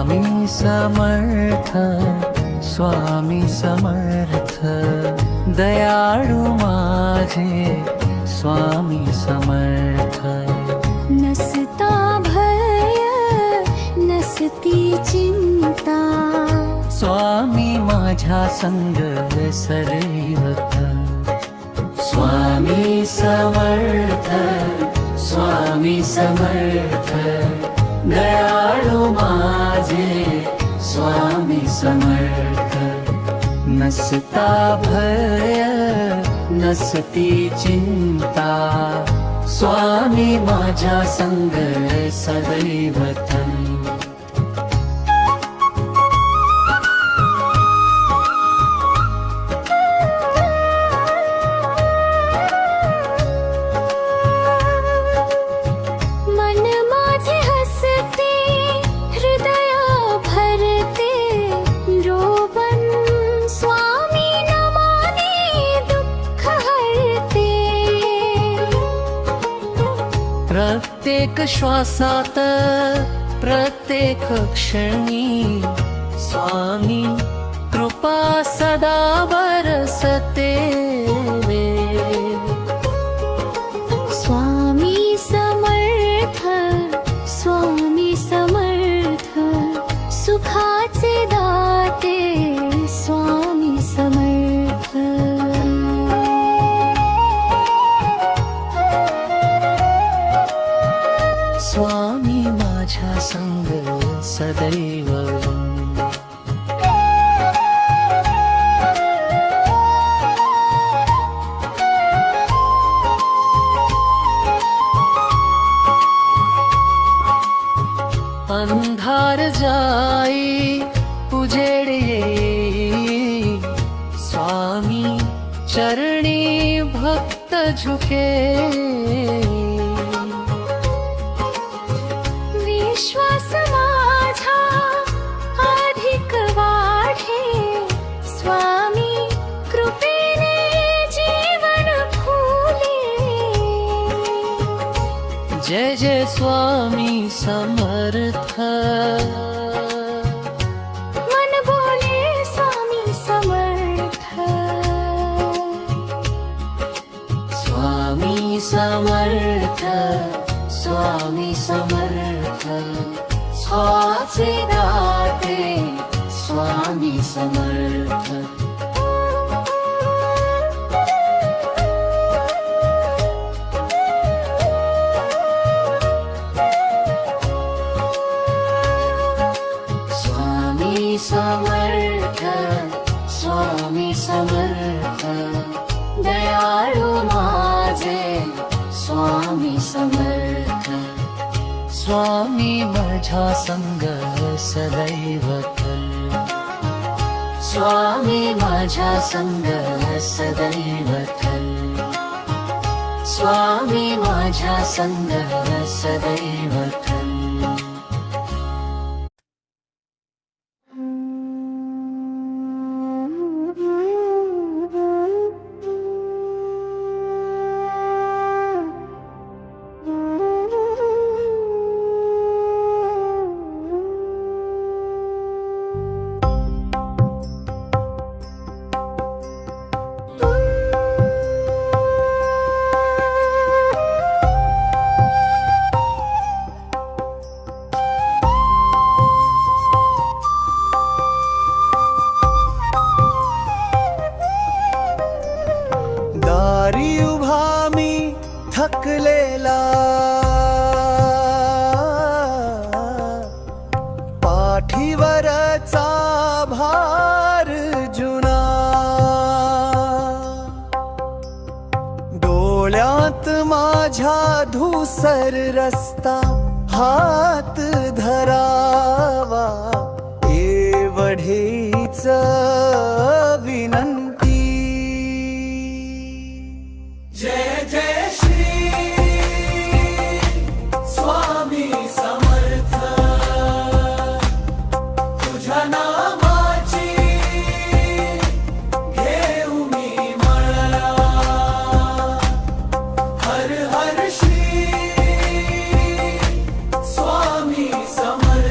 स्वामी समर्थ, स्वामी समर्थ, दयाळू माझे स्वामी समर्थ. नसता भय नसती चिंता, स्वामी माझ्या संग सदैव. स्वामी समर्थ, स्वामी समर्थ, दयाळू माझे स्वामी समर्थ. नसता भय नसती चिंता, स्वामी माझ्या संग सदैव. प्रत्येक श्वासात प्रत्येक क्षणी स्वामी कृपा सदा बरसते. स्वामी समर्थ, स्वामी समर्थ, सुखाचे दाते स्वामी समर्थ. स्वामी माझ्या संग सदैव. अंधार जाई उजेड येई, स्वामी चरणी भक्त झुके. विश्वास माझा अधिक वाढे, स्वामी कृपेने जीवन फुले. जय जय स्वामी समर्थ, मन बोले स्वामी समर्थ. स्वामी समर्थ, स्वामी समर्थ, स्वाचे दाते स्वामी समर्थ. स्वामी समर्थ, स्वामी समर्थ, दयाळू माझे स्वामी समर्थ. स्वामी माझ्या संग सदैव. स्वामी माझ्या संग सदैव. स्वामी माझ्या संग सदैव. थकलेला पाठीवरचा भार जुना, डोळ्यात माझ्या धूसर रस्ता हात धरावा एवढीच विनंती. जय जय श्री स्वामी समर्थ, तुझ्या नामाची घेऊ मी मळला. हर हर श्री स्वामी समर्थ.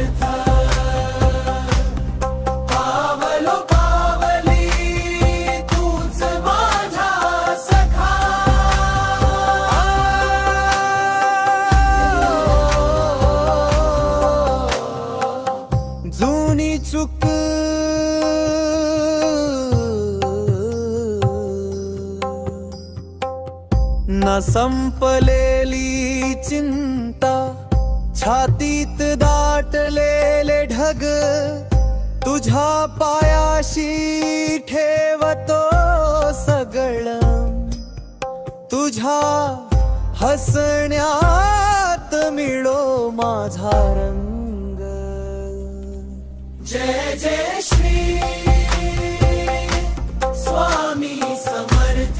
संपलेली चिंता, छातीत दाटलेले ढग, तुझ्या पायाशी ठेवतो सगळं. तुझ्या हसण्यात मिळो माझा रंग. जय जय श्री स्वामी समर्थ,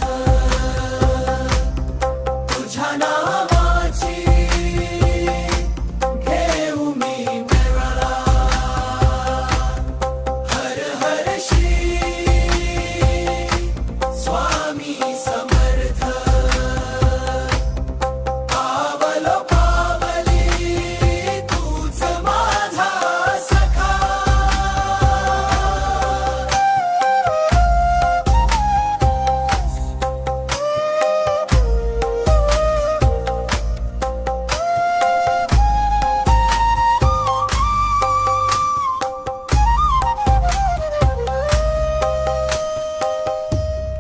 तुझ्या नावाची घेऊ मी मेळा. हर हर श्री स्वामी समर्थ. पावलो पावली तूच माझा सखा.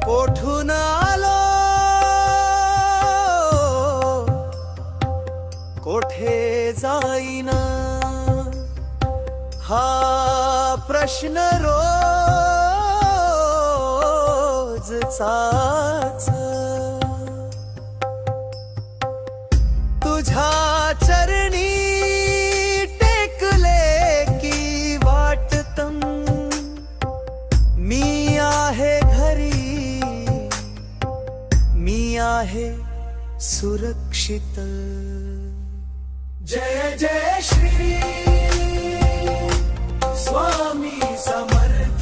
कोठून आलो कोठे जाईना, हा प्रश्न रोजचाच. तुझ्या चरणी टेकले की वाटतं, मी आहे घरी, मी आहे सुरक्षित. जय जय श्री स्वामी समर्थ,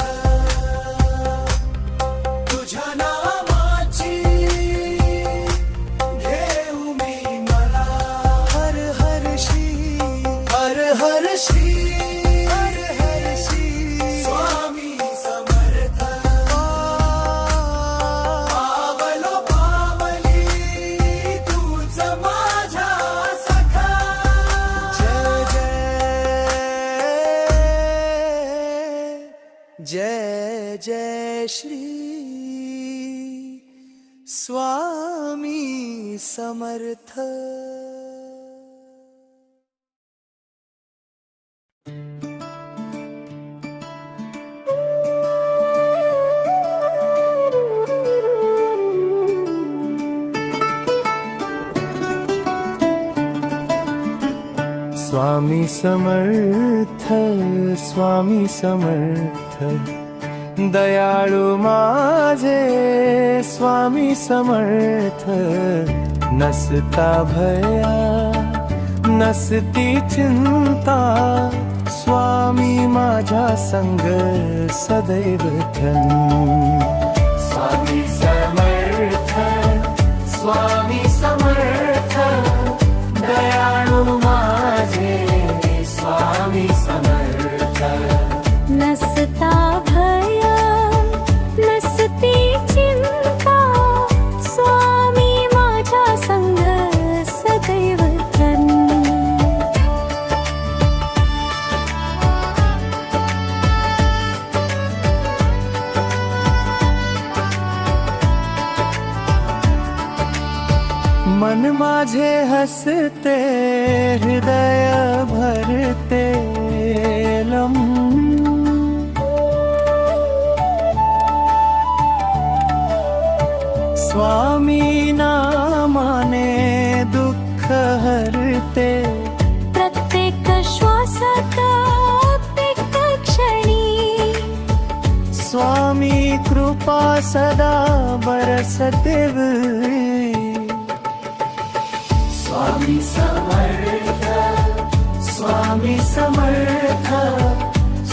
तुझ्या नावाची घेऊ मी मला. हर हर श्री, हर हर श्री, हर हर श्री स्वामी समर्थ. पावलो पावली तूच माझा सखा. जय जय श्री स्वामी समर्थ. स्वामी समर्थ, स्वामी समर्थ, दयाळू माझे स्वामी समर्थ. नसता भया नसती चिंता, स्वामी माझ्या संग सदैव ठन. स्वामी समर्थ, स्वामी समर्थ, दयाळू माझे स्वामी समर्थ. नसता भया नसती चिंता, स्वामी माझ्या संग सदैव ठन. मन माझे हसते, हृदय भरते लम. स्वामी नामाने दुःख हरते, प्रत्येक श्वासात प्रत्येक क्षणी, स्वामी कृपा सदा बरसते वेळी. स्वामी समर्थ, स्वामी समर्थ,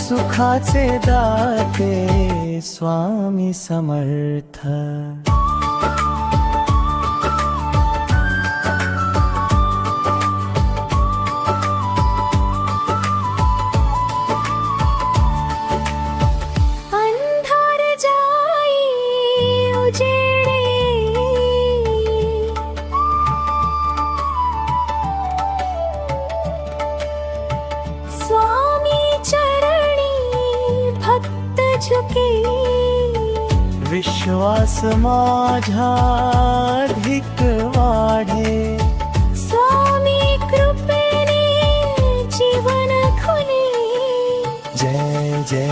सुखाचे दाते स्वामी समर्थ. अंधार जाई उजेडे, स्वामी चरणी भक्त झुके. विश्वास माझ्या अधिक वाढे. स्वामी कृपेने जीवन खुले. जय जय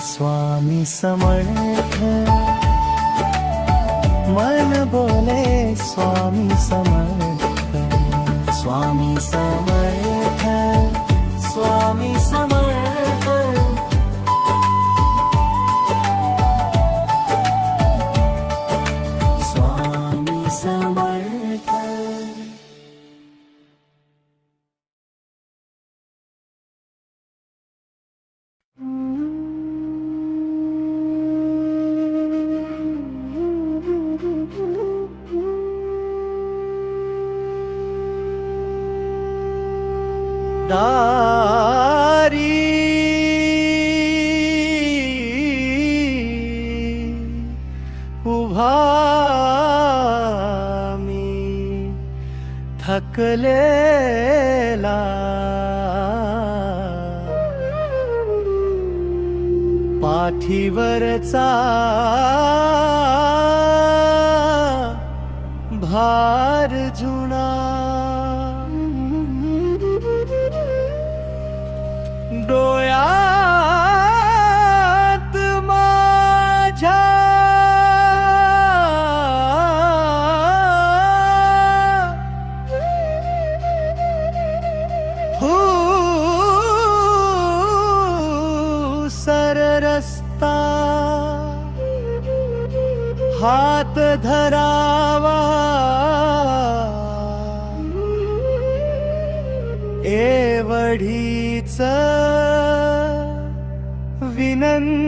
स्वामी समर्थ. मन बोले स्वामी समर्थ. स्वामी समर्थ. स्वामी समर्थ. स्वामी समर्थ. दारी उभा मी थकलेला. पाठीवरचा भार जुना. डोळ्यात माझ्या सर रस्ता. हात धरावा एवढीच विनंती.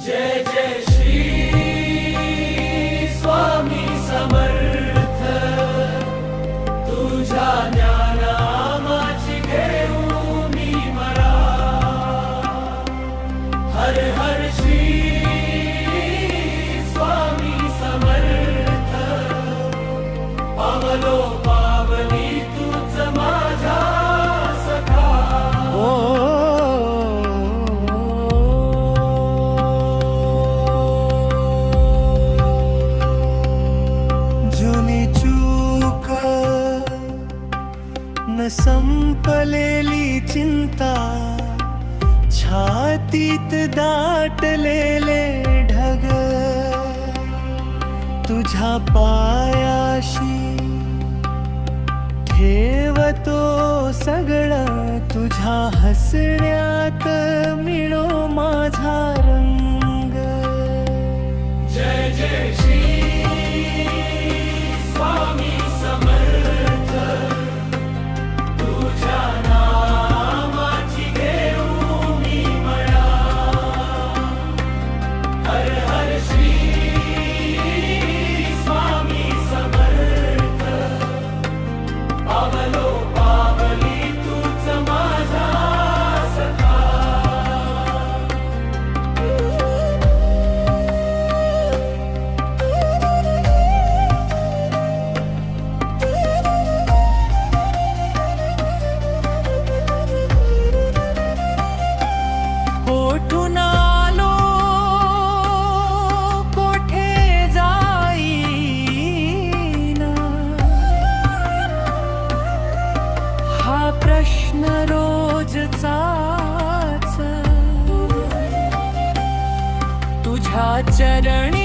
जय जय श्री स्वामी समर्थ. तुझ्या ज्ञानामाची घेऊ मी मला. हर हर श्री स्वामी समर्थ. पावलो पावली तूच माझा सखा. ओ जुनी चूक न संपलेली चिंता. छातीत दाटलेले ढग. तुझ्या पायाशी ठेवतो सगळं. तुझ्या हसण्यात मिळो माझा रंग. जय जय श्री स्वामी समर्थ. तुझ्या नामाची घेऊ मी मळा. हर हर श्री स्वामी समर्थ. पावलो पावली तूच माझा सखा. कोठून आलो कोठे जाईना. हा प्रश्न रोजचाच. तुझ्या चरणी